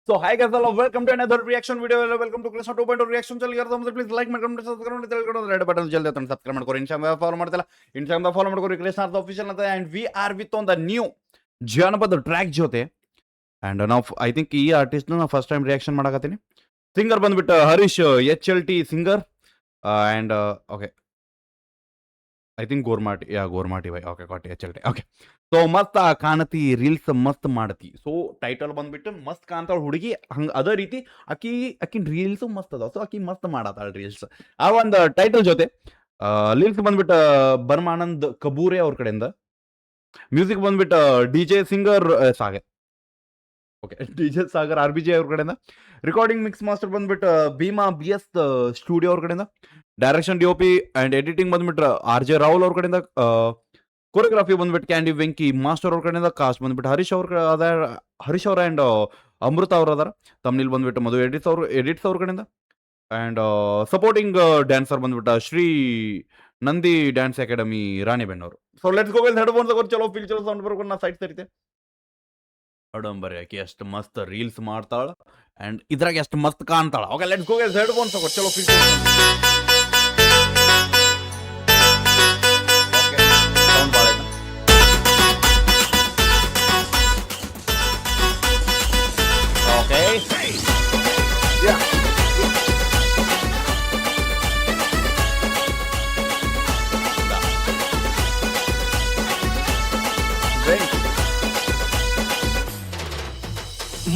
So hi guys, hello, welcome to another reaction video. Welcome to Krishna 2.0 reaction channel. ಯಾರು ತಮ್ಮ please like ಮಾಡ್ಕೊಂಡು subscribe ಮಾಡಿ ತಿಳ್ಕೊಂಡು red button ಜಲ್ದಿ ಅಂತ ಸಬ್ಸ್ಕ್ರೈಬ್ ಮಾಡ್ಕೊರಿ. ಇನ್ಸ್ಟಾಗ್ರಾಮ್ ಫಾಲೋ ಮಾಡ್ತಿಲ್ಲ, ಇನ್ಸ್ಟಾಗ್ರಾಮ್ ಫಾಲೋ ಮಾಡ್ಕೊರಿ. ಕೃಷ್ಣ ಆಫಿಷಿಯಲ್ ಅಂತ and we are with on the new ಜಾನಪದ ಟ್ರ್ಯಾಕ್ ಜೊತೆ. ಅಂಡ್ ನಾವು ಐ ಥಿಂಕ್ ಈ ಆರ್ಟಿಸ್ಟ್ ನಾವು ಫಸ್ಟ್ ಟೈಮ್ ರಿಯಾಕ್ಷನ್ ಮಾಡಕತ್ತೀನಿ. ಸಿಂಗರ್ ಬಂದ್ಬಿಟ್ಟು Harish HLT singer and okay I think Gormati by okay got HLT okay. So ಮಸ್ತ್ ಕಾಣತಿ ರೀಲ್ಸ್ ಮಸ್ತ್ ಮಾಡತಿ. ಸೊ ಟೈಟಲ್ ಬಂದ್ಬಿಟ್ಟು ಮಸ್ತ್ ಕಾಣ್ತಾಳ ಹುಡುಗಿ, ಹಂಗ ಅದೇ ರೀತಿ ಆಕಿನ್ ರೀಲ್ಸ್ ಮಸ್ತ್ ಅದಾವ. ಸೊ ಆಕಿ ಮಸ್ತ್ ಮಾಡತ್ತಾಳ ರೀಲ್ಸ್. ಆ ಒಂದು ಟೈಟಲ್ ಜೊತೆ ಲಿರಿಕ್ಸ್ ಬಂದ್ಬಿಟ್ಟು ಬರ್ಮಾನಂದ್ ಕಬೂರೆ ಅವ್ರ ಕಡೆಯಿಂದ, ಮ್ಯೂಸಿಕ್ ಬಂದ್ಬಿಟ್ಟು DJ singer Sagar okay DJ Sagar RBJ ಅವ್ರ ಕಡೆಯಿಂದ, ರೆಕಾರ್ಡಿಂಗ್ ಮಿಕ್ಸ್ ಮಾಸ್ಟರ್ ಬಂದ್ಬಿಟ್ಟು ಭೀಮಾ BS ಸ್ಟುಡಿಯೋ ಅವ್ರ ಕಡೆಯಿಂದ, ಡೈರೆಕ್ಷನ್ DOP ಅಂಡ್ ಎಡಿಟಿಂಗ್ ಬಂದ್ಬಿಟ್ಟು RJ ರಾಹುಲ್ ಅವ್ರ ಕಡೆಯಿಂದ, ಕೊರಿಯೋಗ್ರಫಿ ಬಂದ್ಬಿಟ್ಟು ಕ್ಯಾಂಡಿ ವೆಂಕಿ ಮಾಸ್ಟರ್ ಅವ್ರ ಕಡೆಯಿಂದ, ಕಾಸ್ಟ್ ಬಂದ್ಬಿಟ್ಟು ಹರೀಶ್ ಅವ್ರ ಅಂಡ್ ಅಮೃತ ಅವ್ರ ಅದಾರ. ತಮ್ನಿಲ್ ಬಂದ್ಬಿಟ್ಟು ಮಧು ಎಡಿಟ್ಸ್ ಅವ್ರ ಕಡೆಯಿಂದ ಅಂಡ್ ಸಪೋರ್ಟಿಂಗ್ ಡ್ಯಾನ್ಸರ್ ಬಂದ್ಬಿಟ್ಟು ಶ್ರೀ ನಂದಿ ಡ್ಯಾನ್ಸ್ ಅಕಾಡೆಮಿ ರಾಣಿಬೆನ್ನವರು. So let's go guys, headphones ತಗೊಂಡು ಚಲೋ ಫೀಲ್ ಚಲೋ ಸೌಂಡ್ ಬರ್ಕೊಂಡು ನಾ ಸೈಡ್ ಸರಿತೆ ಅಡಂಬರಿ. ಆಕಿ ಎಷ್ಟು ಮಸ್ತ್ ರೀಲ್ಸ್ ಮಾಡ್ತಾಳ ಅಂಡ್ ಇದ್ರಾಗ ಎಷ್ಟು ಮಸ್ತ್ ಕಾಣ್ತಾಳ. Okay let's go guys, headphones ತಗೊಂಡು ಚಲೋ ಫೀಲ್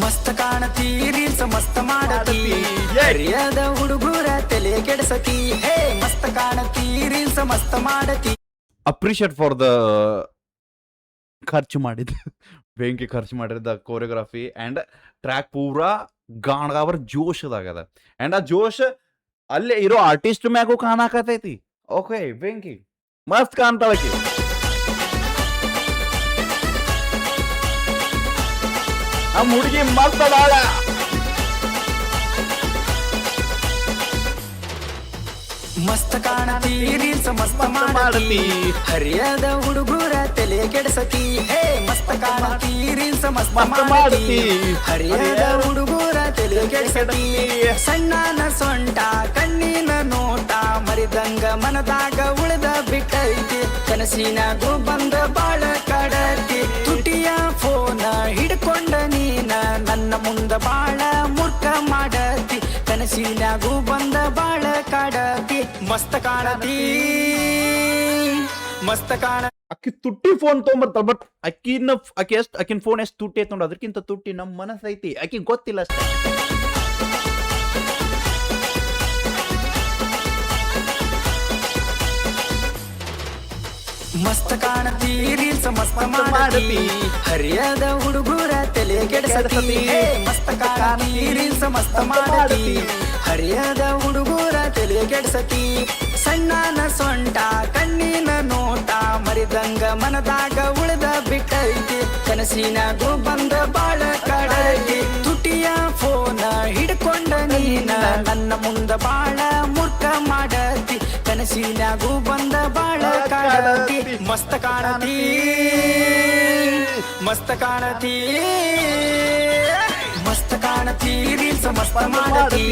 ಮಸ್ತ್ ಕಾಣತಿ ರೀಲ್ಸ್ ಮಸ್ತ್ ಮಾಡತಿ, ಹರಿಯದ ಹುಡುಗರ ತಲೆ ಕೆಡಸತಿ. ಹೇ ಮಸ್ತ್ ಕಾಣತಿ ರೀಲ್ಸ್ ಮಸ್ತ್ ಮಾಡತಿ. ಅಪ್ರಿಷಿಯೇಟ್ ಫಾರ್ ದ ಖರ್ಚು ಮಾಡಿದ ಬೆಂಕಿ ಖರ್ಚು ಮಾಡಿದ ಕೋರಿಯೋಗ್ರಫಿ ಅಂಡ್ ಟ್ರ್ಯಾಕ್ ಪೂರಾ ಗಾಣಗಾವರ್ ಜೋಶದಾಗದ ಅಂಡ್ ಆ ಜೋಶ್ ಅಲ್ಲೇ ಇರೋ ಆರ್ಟಿಸ್ಟ್ ಮ್ಯಾಗೂ ಕಾಣಕತೈತಿ. ಓಕೆ ಬೆಂಕಿ ಮಸ್ತ್ ಕಾಣ್ತಾಳಕಿ. ನಮ್ಮ ಹುಡುಗಿ ಮಸ್ತ್ ಅದಾಳ. ಮಸ್ತ್ ಕಾಣತಿ ರೀಲ್ಸ್ ಮಸ್ತ್ ಮಾಡತಿ, ಹರಿಯದ ಹುಡುಗರ ತಲೆ ಕೆಡಸತಿ. ಹೇ ಮಸ್ತ್ ಕಾಣತಿ ರೀಲ್ಸ್ ಮಸ್ತ್ ಮಾಡತಿ, ಹರಿಯದ ಹುಡುಗರ ತಲೆ ಕೆಡಸತಿ. ಸಣ್ಣನ ಸೊಂಟ ಕಣ್ಣಿನ ನೋಟ ಮರಿದಂಗ ಮನದಾಗ ಉಳಿದ ಬಿಟ್ಟೈತಿ, ಕನಸಿನಾಗೂ ಬಂದ ಬಾಳ ಕಡತಿ. ತುಟಿಯ ಫೋನ ಹಿಡ್ಕೊಂಡ ನೀನ ನನ್ನ ಮುಂದ ಬಾಳ ಮೂರ್ಖ ಮಾಡತಿ, ಕನಸಿನಾಗೂ ಬಂದ ಬಾಳ ಕಾಡತಿ. ಮಸ್ತ್ ಕಾಣತಿ ಮಸ್ತ್ ಕಾಣ. ಅಕ್ಕಿ ತುಟ್ಟಿ ಫೋನ್ ತೊಗೊಂಬರ್ತಾಳ, ಬಟ್ ಆಕಿನ ಫೋನ್ ಎಷ್ಟು ತುಟ್ಟಿ ಐತ್ ನೋಡು, ಅದಕ್ಕಿಂತ ತುಟ್ಟಿ ನಮ್ಮ ಮನಸ್ಸೈತಿ. ಆಕಿ ಗೊತ್ತಿಲ್ಲ ಅಷ್ಟೇ. ಮಸ್ತ್ ಕಾಣತಿ ರೀಲ್ಸ್ ಮಸ್ತ್ ಮಾಡತಿ, ಹರಿಯದ ಹುಡುಗರ ತಲೆ ಕೆಡಸತಿ. ಮಸ್ತ್ ಕಾಣತಿ ರೀಲ್ಸ್ ಮಸ್ತ್ ಮಾಡತಿ, ಹರಿಯದ ಹುಡುಗರ ತಲೆ ಕೆಡಸತಿ. ಸಣ್ಣನ ಸೊಂಟ ಕಣ್ಣಿನ ನೋಟ ಮರಿದಂಗ ಮನದಾಗ ಉಳಿದ ಬಿಟ್ಟೈತಿ, ಕನಸಿನಾಗೂ ಬಂದ ಬಾಳ ಕಡೈತಿ. ತುಟಿಯ ಫೋನ ಹಿಡ್ಕೊಂಡ ನೀನ ನನ್ನ ಮುಂದ ಬಾಳ ಮೂರ್ಖ ಮಾಡತಿ, ಕನಸಿನಾಗೂ ಬಂದ ಬಾಳ ಕಾಡತಿ. ಮಸ್ತ್ ಕಾಣತಿ ಮಸ್ತ್ ಕಾಣತಿ ಮಸ್ತ್ ಕಾಣತಿ ರೀಲ್ಸ್ ಮಸ್ತ್ ಮಾಡತಿ,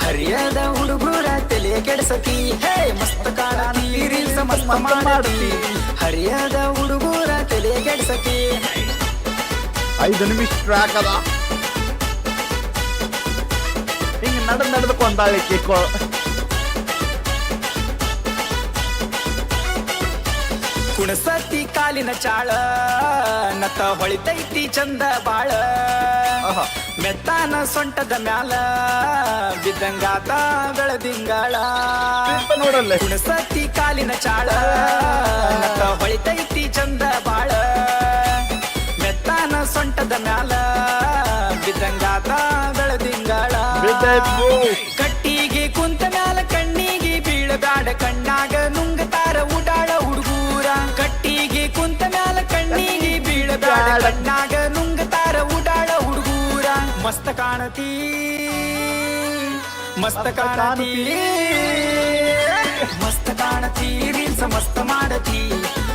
ಹರಿಯದ ಹುಡುಗರ ತಲೆ ಕೆಡಸತಿ. ಹೇ ಮಸ್ತ್ ಕಾಣತಿ ರೀಲ್ಸ್ ಮಸ್ತ್ ಮಾಡತಿ, ಹರಿಯದ ಹುಡುಗರ ತಲೆ ಕೆಡಸತಿ. 5 ನಿಮಿಷ ಟ್ರ್ಯಾಕ್ ಅದ, ಹಿಂಗ ನಡೆದುಕೊಂಡಾಳೆ ಕೇಕೋ. ಕುಣಸತಿ ಕಾಲಿನ ಚಾಳ ನತ ಹೊಳಿತೈತಿ ಚಂದ ಬಾಳ, ಮೆತ್ತಾನ ಸೊಂಟದ ಮ್ಯಾಲ ಬಿದ್ದಂಗಾತ ಬೆಳದಿಂಗಳ. ನೋಡಲ್ಲ ಕುಣಸತಿ ಕಾಲಿನ ಚಾಳ ನತ ಹೊಳಿತೈತಿ ಚಂದ ಬಾಳ, ಮೆತ್ತಾನ ಸೊಂಟದ ಮ್ಯಾಲ ಬಿದ್ದಂಗಾತ ಬೆಳದಿಂಗಳ. ಕಟ್ಟಿಗೆ ಕುಂತ ಮ್ಯಾಲ ಕಣ್ಣಿಗೆ ಬೀಳಬ್ಯಾಡ, ಕಣ್ಣಾಗ ನುಂಗತಾರ ಉಡಾಳ ಹುಡುಗೂರ. ಕಟ್ಟಿಗೆ ಕುಂತ ಮ್ಯಾಲ ಕಣ್ಣಿಗೆ ಬೀಳಬ್ಯಾಡ, ಕಣ್ಣಾಗ ನುಂಗತಾರ ಉಡಾಳ ಹುಡುಗೂರ. ಮಸ್ತ್ ಕಾಣತಿ ಮಸ್ತ್ ಕಾಣತಿ ಮಸ್ತ್ ಕಾಣತಿ ರೀಲ್ಸ್ ಮಸ್ತ್ ಮಾಡತಿ,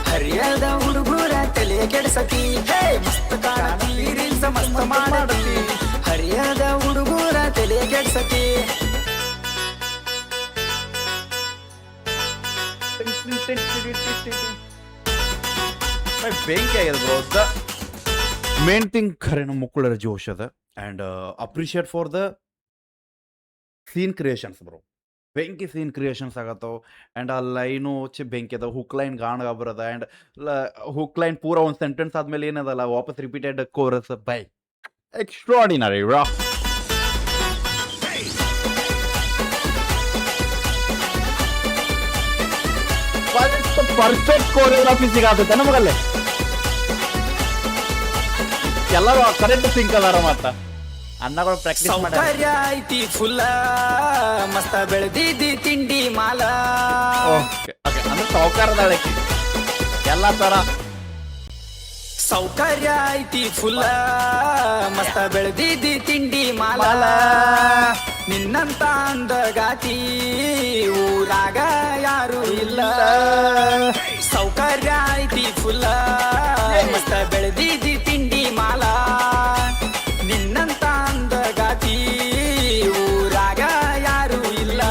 ಹರಿಯದ ಹುಡುಗರ ತಲೆ ಕೆಡಸತಿ. ಹೇ ಮಸ್ತ್ ಕಾಣತಿ ರೀಲ್ಸ್ ಮಸ್ತ್ ಮಾಡತಿ, ಹರಿಯದ ಕೆಡ್ಸತಿ ಬೆಂಕಿ ಆಗಿದೆ ಬ್ರೋ. ದ ಮೇನ್ ಥಿಂಗ್ ಖರೆ ನಮ್ಮ ಮುಕ್ಕಳರ ಜೋಶ್ ಅದ and appreciate for the scene creations bro. ಬೆಂಕಿ ಸೀನ್ ಕ್ರಿಯೇಷನ್ಸ್ ಆಗತ್ತವ ಆ್ಯಂಡ್ ಆ ಲೈನು ಬೆಂಕಿ ಅದ. ಹುಕ್ ಲೈನ್ ಗಾಣ ಬರದ ಆ್ಯಂಡ್ ಹುಕ್ ಲೈನ್ ಪೂರ ಒಂದು ಸೆಂಟೆನ್ಸ್ ಆದ್ಮೇಲೆ ಏನದಲ್ಲ ವಾಪಸ್ repeated chorus by extraordinary bro. Perfect choreography ಸಿಗತ್ತೆ ನಮಗಲ್ಲೇ ಎಲ್ಲರೂ ಕರೆಕ್ಟ್ ಸಿಂಕ್ ಅದಾರ ಮತ್ತ ಅನ್ನಗಳು ಪ್ರಾಕ್ಟೀಸ್ ಮಾಡಿ ಸೌಕರ್ಯ ಐತಿ ಫುಲ್ಲ ಮಸ್ತ ಬೆಳೆದಿದ್ದಿ ತಿಂಡಿ ಮಾಲ ಅಂದ್ರೆ ಸೌಕಾರದಾಳಕ್ಕೆ ಎಲ್ಲ ತರ ಸೌಕರ್ಯ ಐತಿ ಫುಲ್ಲ ಮಸ್ತ ಬೆಳೆದಿದ್ದಿ ತಿಂಡಿ ಮಾಲ ನಿನ್ನಂತ ಅಂದಗಾತಿ ಊರಾಗ ಯಾರು ಇಲ್ಲ ಸೌಕರ್ಯ ಐತಿ ಫುಲ್ಲ ಮಸ್ತ ಬೆಳೆದಿದ್ದಿ ತಿಂಡಿ ಮಾಲ ನಿನ್ನಂತ ಅಂದಗಾತಿ ಊರಾಗ ಯಾರು ಇಲ್ಲ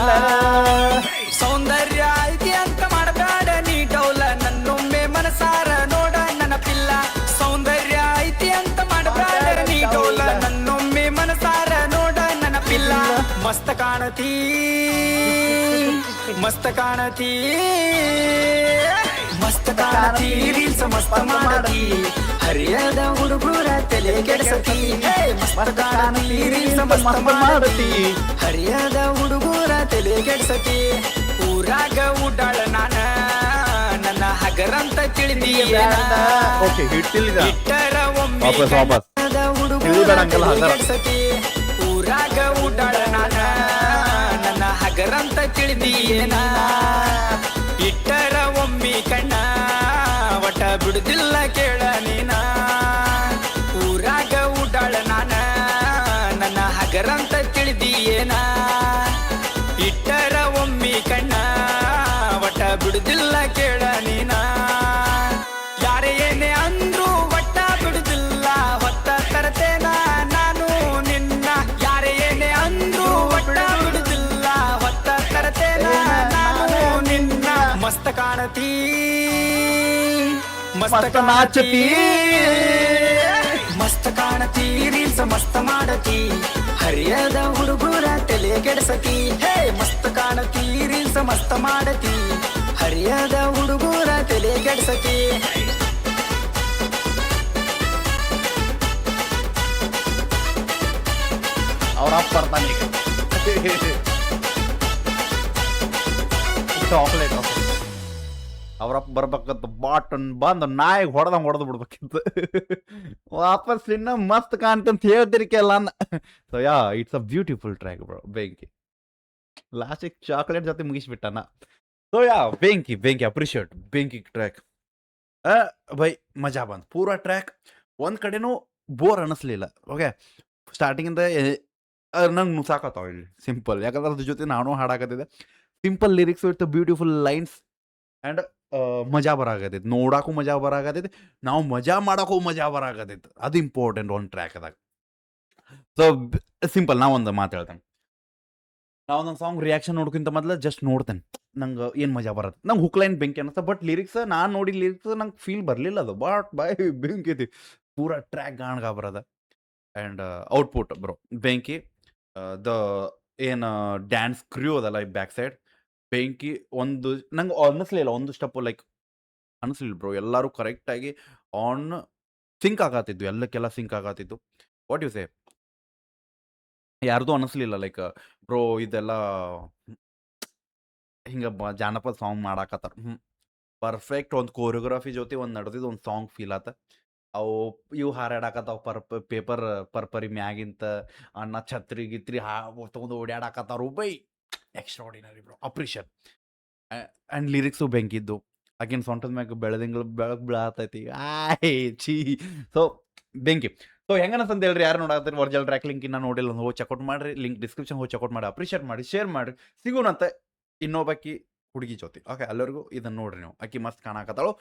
ಸೌಂದರ್ಯ ಐತಿ ಅಂತ ಮಾಡಬೇಡ ನೀ ಡೌಲ ನನ್ನೊಮ್ಮೆ ಮನಸಾರ ನೋಡ ನೆನಪಿಲ್ಲ ಸೌಂದರ್ಯ ಐತಿ ಅಂತ ಮಾಡಬೇಡ ನೀ ಡೌಲ ನನ್ನೊಮ್ಮೆ ಮನಸಾರ ನೋಡ ನೆನಪಿಲ್ಲ ಮಸ್ತ ಕಾಣತಿ ಮಸ್ತ ಕಾಣತಿ ಮಸ್ತ ಕಾಣತಿ ರೀಲ್ಸ್ ಮಸ್ತ ಮಾಡತಿ ಹರಿಯದ ಹುಡುಗರ ತಲೆ ಕೆಡ್ಸತಿ ಮಸ್ತ ಕಾಣತಿ ರೀಲ್ಸ್ ಮಸ್ತ ಮಾಡತಿ ಹರಿಯದ ಹುಡುಗರ ತಲೆ ಕೆಡ್ಸತಿ ಊರಾಗ ಉಡಾಳ ನಾನ ನನ್ನ ಹಗರಂತ ತಿಳಿದಿಯ ಇಟ್ಟರ ಒಮ್ಮೆ ಹುಡುಗರ ಕೆಡ್ಸತಿ ಊರಾಗ ಉಡಾಳ ನಾನ ನನ್ನ ಹಗರಂತ ತಿಳಿದಿಯೇನ ಇಟ್ಟರ ಒಮ್ಮಿ ಕಣ್ಣ ಒಟ್ಟ ಬಿಡುದಿಲ್ಲ ಕೇಳ ನೀನ ಊರಾಗ ಉಡಾಳ ನಾನ ನನ್ನ ಹಗರಂತ ತಿಳಿದಿಯೇನ ಇಟ್ಟರ ಒಮ್ಮಿ ಕಣ್ಣ ಒಟ್ಟ ಬಿಡುದಿಲ್ಲ ಕೇಳ ನೀನ ಯಾರೇ ಏನೇ ಅಂದ್ರು ಒಟ್ಟ ಬಿಡುದಿಲ್ಲ ಹೊತ್ತ ತರತೇನ ನಾನು ನಿನ್ನ ಯಾರೇ ಏನೇ ಅಂದ್ರು ಒಟ್ಟ ಬಿಡುದಿಲ್ಲ ಹೊತ್ತ ತರತೇನ ನಾನು ನಿನ್ನ ಮಸ್ತ ಕಾಣತಿ ಮಸ್ತ ನಾಚತಿ ಮಸ್ತ ಕಾಣತಿ ರೀಲ್ಸ್ ಮಸ್ತ ಮಾಡತಿ ಹರಿಯದ ಹುಡುಗರ ತಲೆ ಕೆಡ್ಸತಿ ಹೇ ಮಸ್ತ ಕಾಣತಿ ರೀಲ್ಸ್ ಮಸ್ತ ಮಾಡತಿ ಹರಿಯದ ಹುಡುಗರ ತಲೆ ಕೆಡ್ಸತಿ ಅವ್ರ ಅಪ್ಪ ಬರ್ತಾನೆ ಚಾಕ್ಲೇಟ್ ಅವ್ರಪ್ಪ ಬರ್ಬೇಕಂತ ಬಾಟನ್ ಬಂದು ನಾಯಿಗೆ ಹೊಡೆದು ಬಿಡ್ಬೇಕಿತ್ತು ವಾಪಸ್ ಇನ್ನ ಮಸ್ತ್ ಕಾಣ್ತಂತ ಹೇಳ್ತಿರಿಕೆಲ್ಲ ಅನ್ನ so yeah it's a beautiful track bro ಬೆಂಕಿ ಲಾಸ್ಟಿಗೆ ಚಾಕ್ಲೇಟ್ ಜೊತೆ ಮುಗಿಸ್ಬಿಟ್ಟನ ಸೊ ಯಾ ಬೆಂಕಿ ಅಪ್ರಿಷಿಯೇಟ್ ಬೆಂಕಿ ಟ್ರ್ಯಾಕ್ ಬೈ ಮಜಾ ಬಂತು ಪೂರಾ ಟ್ರ್ಯಾಕ್ ಒಂದ್ ಕಡೆನೂ ಬೋರ್ ಅನ್ನಿಸ್ಲಿಲ್ಲ ಓಕೆ ಸ್ಟಾರ್ಟಿಂಗಿಂದ ನಂಗೆ ನುಸಾಕತ್ತಾವ ಇಲ್ಲಿ ಸಿಂಪಲ್ ಯಾಕಂದ್ರೆ ಅದ್ರ ಜೊತೆ ನಾನು ಹಾಡಾಕತ್ತಿದ್ದೆ simple lyrics with beautiful lines and ಮಜಾ ಬರಾಕತೈತಿ ನೋಡಾಕು ಮಜಾ ಬರಾಕತೈತಿ ನಾವು ಮಜಾ ಮಾಡಕ್ಕೂ ಮಜಾ ಬರಾಕತೈತಿ ಅದು ಇಂಪಾರ್ಟೆಂಟ್ ಒಂದು ಟ್ರ್ಯಾಕ್ದಾಗ ಸೊ ಸಿಂಪಲ್ ನಾ ಒಂದು ಮಾತು ಹೇಳ್ತೇನೆ ನಾ ಒಂದೊಂದು ಸಾಂಗ್ ರಿಯಾಕ್ಷನ್ ನೋಡ್ಕಿಂತ ಮೊದಲು ಜಸ್ಟ್ ನೋಡ್ತೇನೆ ನಂಗೆ ಏನು ಮಜಾ ಬರತ್ತೆ ನಂಗೆ ಹುಕ್ ಲೈನ್ ಬೆಂಕಿ ಅನ್ನಿಸ್ತಾ ಬಟ್ ಲಿರಿಕ್ಸ್ ನಾನು ನೋಡಿ ಲಿರಿಕ್ಸ್ ನಂಗೆ ಫೀಲ್ ಬರಲಿಲ್ಲ ಅದು ಬಟ್ ಬೈ ಬೆಂಕಿ ಐತಿ ಪೂರಾ ಟ್ರ್ಯಾಕ್ ಗಾಣ್ಗ ಬರೋದ ಆ್ಯಂಡ್ ಔಟ್ಪುಟ್ ಬ್ರೋ ಬೆಂಕಿ ದ ಏನು ಡ್ಯಾನ್ಸ್ ಕ್ರ್ಯೂ ಅದಲ್ಲ ಈ ಬ್ಯಾಕ್ ಸೈಡ್ ಬೆಂಕಿ ಒಂದು ನಂಗೆ ಅನ್ನಿಸ್ಲಿಲ್ಲ ಒಂದು ಸ್ಟೆಪ್ಪು ಲೈಕ್ ಅನ್ನಿಸ್ಲಿಲ್ಲ ಬ್ರೋ ಎಲ್ಲರೂ ಕರೆಕ್ಟಾಗಿ ಆನ್ ಸಿಂಕ್ ಆಗತ್ತಿದ್ದು ಎಲ್ಲಕ್ಕೆಲ್ಲ ಸಿಂಕ್ ಆಗತ್ತಿದ್ದು ವಾಟ್ ಯು ಸೇ ಯಾರ್ದು ಅನ್ನಿಸ್ಲಿಲ್ಲ ಲೈಕ್ ಬ್ರೋ ಇದೆಲ್ಲ ಹಿಂಗೆ ಜಾನಪದ ಸಾಂಗ್ ಮಾಡಾಕತ್ತಾರ ಪರ್ಫೆಕ್ಟ್ ಒಂದು ಕೋರಿಯೋಗ್ರಫಿ ಜೊತೆ ಒಂದು ನಡೆದಿದ್ದು ಒಂದು ಸಾಂಗ್ ಫೀಲ್ ಆತ ಅವು ಇವು ಹಾರಾಡಕತ್ತಾವ ಪೇಪರ್ ಪರ್ಪರಿ ಮ್ಯಾಗಿಂತ ಅಣ್ಣ ಛತ್ರಿ ಗಿತ್ರಿ ತಗೊಂಡು ಓಡಾಡಕತ್ತಾರು by extraordinary bro appreciate and lyrics ಬೆಂಕಿದ್ದು ಆಕಿನ ಸೊಂಟದ ಮ್ಯಾಗ ಬೆಳೆದಿಂಗಳು ಬೆಳಕು ಬೀಳತೈತಿ ಚೀ ಸೊ ಬೆಂಕಿ ಸೊ ಹೆಂಗನಂತ ಹೇಳ್ರಿ ಯಾರು ನೋಡತ್ತೀರಿ ಒರಿಜಿನಲ್ ಟ್ರ್ಯಾಕ್ ಲಿಂಕ್ ಇನ್ನ ನೋಡಿಲ್ಲ ಹೋಗಿ ಚೆಕ್ಔಟ್ ಮಾಡ್ರಿ ಲಿಂಕ್ ಡಿಸ್ಕ್ರಿಪ್ಷನ್ ಹೋಗಿ ಚೆಕ್ಔಟ್ ಮಾಡಿ ಅಪ್ರಿಷಿಯೇಟ್ ಮಾಡಿ ಶೇರ್ ಮಾಡಿ ಸಿಗೋಣಂತೆ ಇನ್ನೊಬ್ಬಾಕಿ ಹುಡುಗಿ ಜೊತೆ ಓಕೆ ಎಲ್ಲರಿಗೂ ಇದನ್ನ ನೋಡ್ರಿ ನೀವು ಆಕಿ ಮಸ್ತ್ ಕಾಣಕತ್ತಾಳು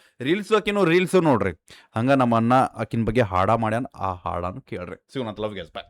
ರೀಲ್ಸು ನೋಡ್ರಿ ಹಂಗ ನಮ್ಮ ಅಣ್ಣ ಆಕಿನ ಬಗ್ಗೆ ಹಾಡ ಮಾಡ್ಯಾನ ಆ ಹಾಡನ್ನು ಕೇಳ್ರಿ ಸಿಗೋಣಂತ ಲವ್ ಗೆಸ್ ಬಾಯ್